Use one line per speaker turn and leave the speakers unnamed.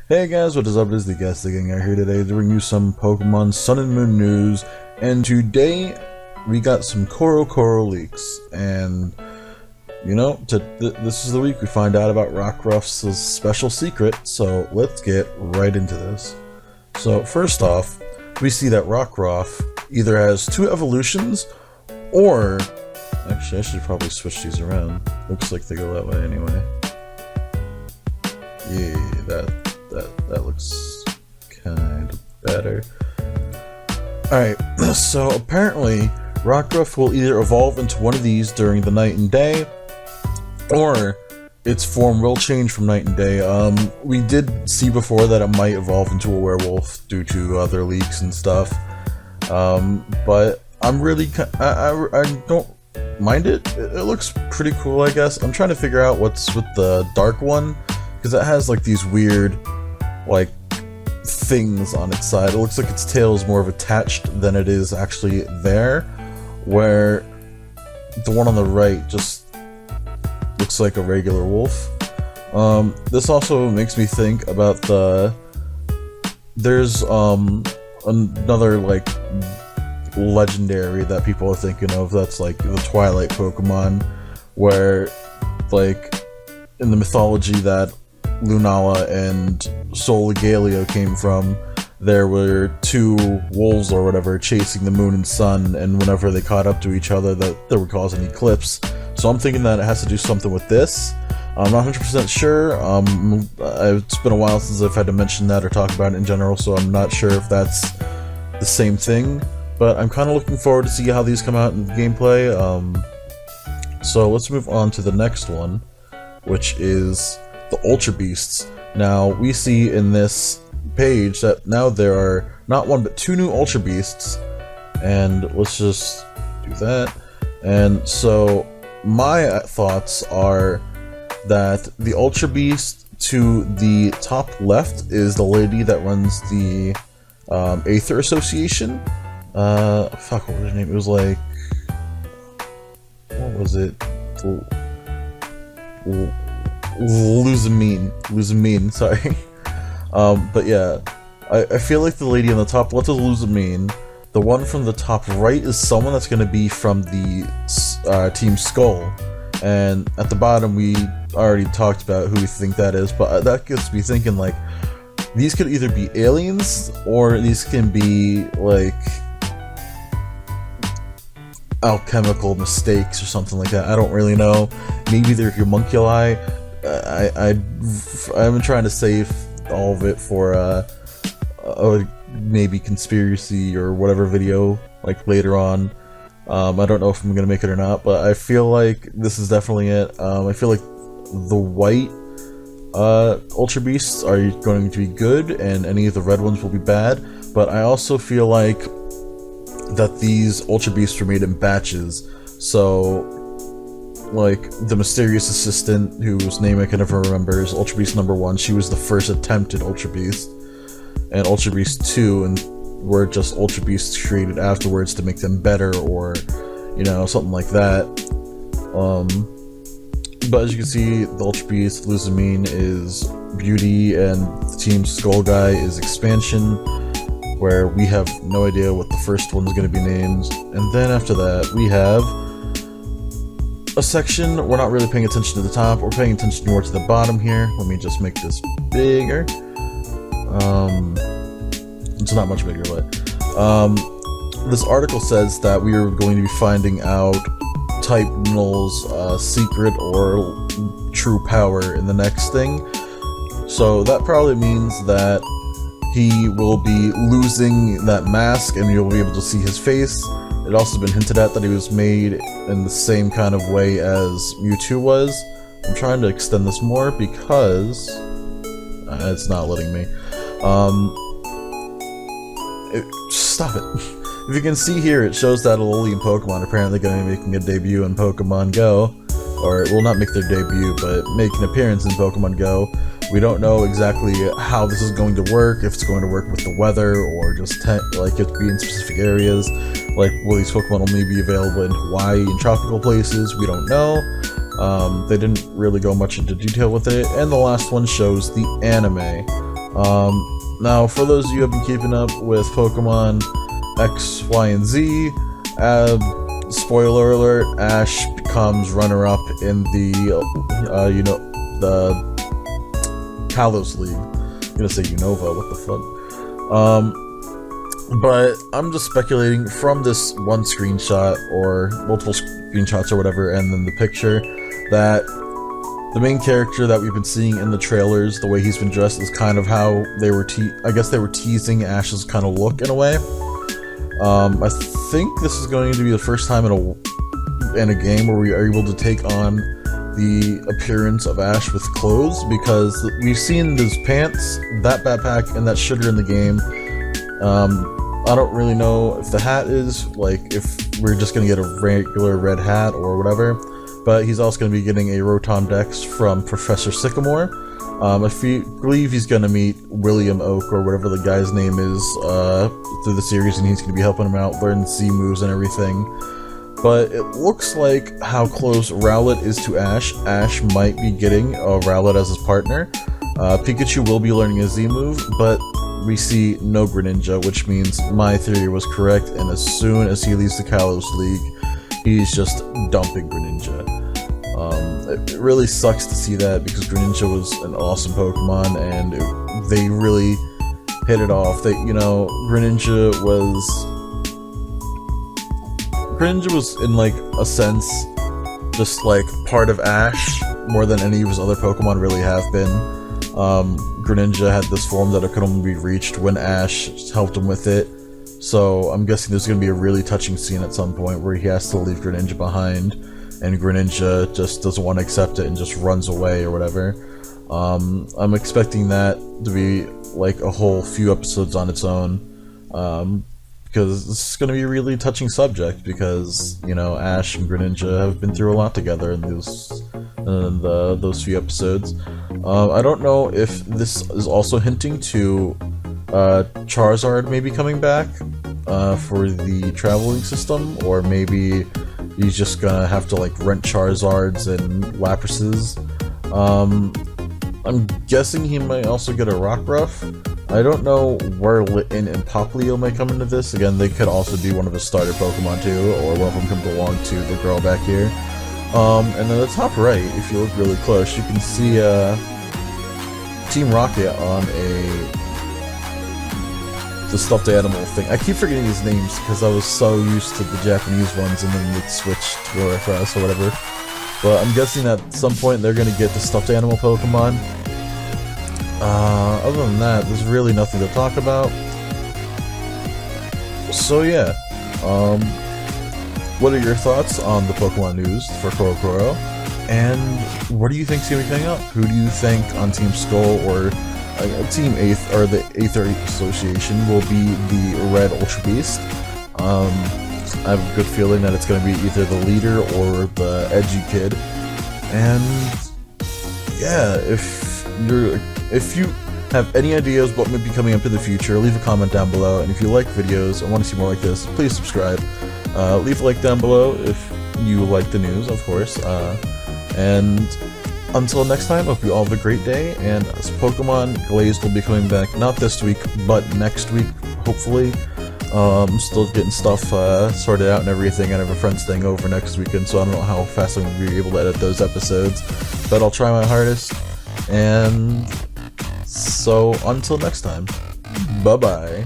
Hey guys, what is up? It is the Guest Gang out here today to bring you some Pokemon Sun and Moon news. And today we got some Koro leaks. And you know, this is the week we find out about Rockruff's special secret. So let's get right into this. So first off, we see that Rockruff either has two evolutions, or actually I should probably switch these around. Looks like they go that way anyway. Yeah, that looks kind of better. Alright, so apparently Rockruff will either evolve into one of these during the night and day, or its form will change from night and day. We did see before that it might evolve into a werewolf due to other leaks and stuff. But I'm really, I don't mind it. It looks pretty cool, I guess. I'm trying to figure out what's with the dark one, because it has like these weird like things on its side. It looks like its tail is more of attached than it is actually there, where the one on the right just looks like a regular wolf. This also makes me think about there's another like legendary that people are thinking of, that's like the Twilight Pokemon, where like in the mythology that Lunala and Solgaleo came from, there were two wolves or whatever chasing the moon and sun, and whenever they caught up to each other, that would cause an eclipse. So I'm thinking that it has to do something with this. I'm not 100% sure. It's been a while since I've had to mention that or talk about it in general, so I'm not sure if that's the same thing, but I'm kind of looking forward to see how these come out in gameplay. So let's move on to the next one, which is the Ultra Beasts. Now we see in this page that now there are not one but two new Ultra Beasts, and let's just do that. And so my thoughts are that the Ultra Beast to the top left is the lady that runs the Aether Association. Fuck, what was her name? It was like, what was it? Luzamine, sorry. But yeah, I feel like the lady on the top left is Luzamine. The one from the top right is someone that's going to be from the Team Skull. And at the bottom, we already talked about who we think that is, but that gets me thinking, like, these could either be aliens, or these can be, like, alchemical mistakes or something like that. I don't really know. Maybe they're homunculi. I'm trying to save all of it for maybe conspiracy or whatever video like later on. I don't know if I'm gonna make it or not, but I feel like this is definitely it. I feel like the white Ultra Beasts are going to be good, and any of the red ones will be bad. But I also feel like that these Ultra Beasts were made in batches, so like the mysterious assistant, whose name I can never remember, is Ultra Beast number 1. She was the first attempted Ultra Beast, and Ultra Beast 2 and were just Ultra Beasts created afterwards to make them better, or you know, something like that. But as you can see, the Ultra Beast Luzamine is Beauty, and the Team Skull guy is Expansion, where we have no idea what the first one's going to be named. And then after that, we have a section. We're not really paying attention to the top, we're paying attention more to the bottom here. Let me just make this bigger. It's not much bigger, but this article says that we are going to be finding out Type Null's secret or true power in the next thing. So that probably means that he will be losing that mask and you'll be able to see his face. It also been hinted at that he was made in the same kind of way as Mewtwo was. I'm trying to extend this more because it's not letting me. Stop it. If you can see here, it shows that Alolan Pokemon are apparently going to be making a debut in Pokemon Go. Or, will not make their debut, but make an appearance in Pokemon Go. We don't know exactly how this is going to work, if it's going to work with the weather, or just like it to be in specific areas. Like, will these Pokemon only be available in Hawaii and tropical places? We don't know. They didn't really go much into detail with it. And the last one shows the anime. Now, for those of you who have been keeping up with Pokemon X, Y, and Z, spoiler alert, Ash becomes runner-up in the, the Kalos League. I'm gonna say Unova, what the fuck? But I'm just speculating from this one screenshot, or multiple screenshots or whatever, and then the picture, that the main character that we've been seeing in the trailers, the way he's been dressed, is kind of how they were I guess they were teasing Ash's kind of look in a way. I think this is going to be the first time in a game where we are able to take on the appearance of Ash with clothes, because we've seen those pants, that backpack, and that sugar in the game. I don't really know if the hat is, like, if we're just gonna get a regular red hat or whatever, but he's also gonna be getting a Rotom Dex from Professor Sycamore. I believe he's gonna meet William Oak, or whatever the guy's name is, through the series, and he's gonna be helping him out, learn Z moves and everything. But it looks like how close Rowlet is to Ash. Ash might be getting Rowlet as his partner. Pikachu will be learning a Z move, but we see no Greninja, which means my theory was correct, and as soon as he leaves the Kalos League, he's just dumping Greninja. It really sucks to see that, because Greninja was an awesome Pokemon, and they really hit it off. Greninja was, in like a sense, just like part of Ash more than any of his other Pokemon really have been. Greninja had this form that it could only be reached when Ash helped him with it, so I'm guessing there's going to be a really touching scene at some point where he has to leave Greninja behind, and Greninja just doesn't want to accept it and just runs away or whatever. I'm expecting that to be like a whole few episodes on its own, because this is going to be a really touching subject, because, Ash and Greninja have been through a lot together in those few episodes. I don't know if this is also hinting to Charizard maybe coming back for the traveling system, or maybe he's just gonna have to like rent Charizards and Laprases. I'm guessing he might also get a Rockruff. I don't know where Litten and Popplio might come into this. Again, they could also be one of his starter Pokemon too, or one of them could belong to the girl back here. And then the top right, if you look really close, you can see Team Rocket on the stuffed animal thing. I keep forgetting his names because I was so used to the Japanese ones, and then they switched to OFS or whatever. But I'm guessing that at some point they're gonna get the stuffed animal Pokemon. Other than that, there's really nothing to talk about. So yeah, what are your thoughts on the Pokemon news for Korokoro? And what do you think's gonna be coming up? Who do you think on Team Skull or Team 8th, or the Aether Association, will be the Red Ultra Beast? I have a good feeling that it's gonna be either the leader or the edgy kid. And yeah, if you have any ideas what might be coming up in the future, leave a comment down below. And if you like videos and want to see more like this, please subscribe. Leave a like down below if you like the news, of course. And until next time, I hope you all have a great day. And Pokemon Glazed will be coming back, not this week, but next week, hopefully. I'm still getting stuff sorted out and everything. I have a friend staying over next weekend, so I don't know how fast I'm going to be able to edit those episodes. But I'll try my hardest. And so, until next time, bye-bye.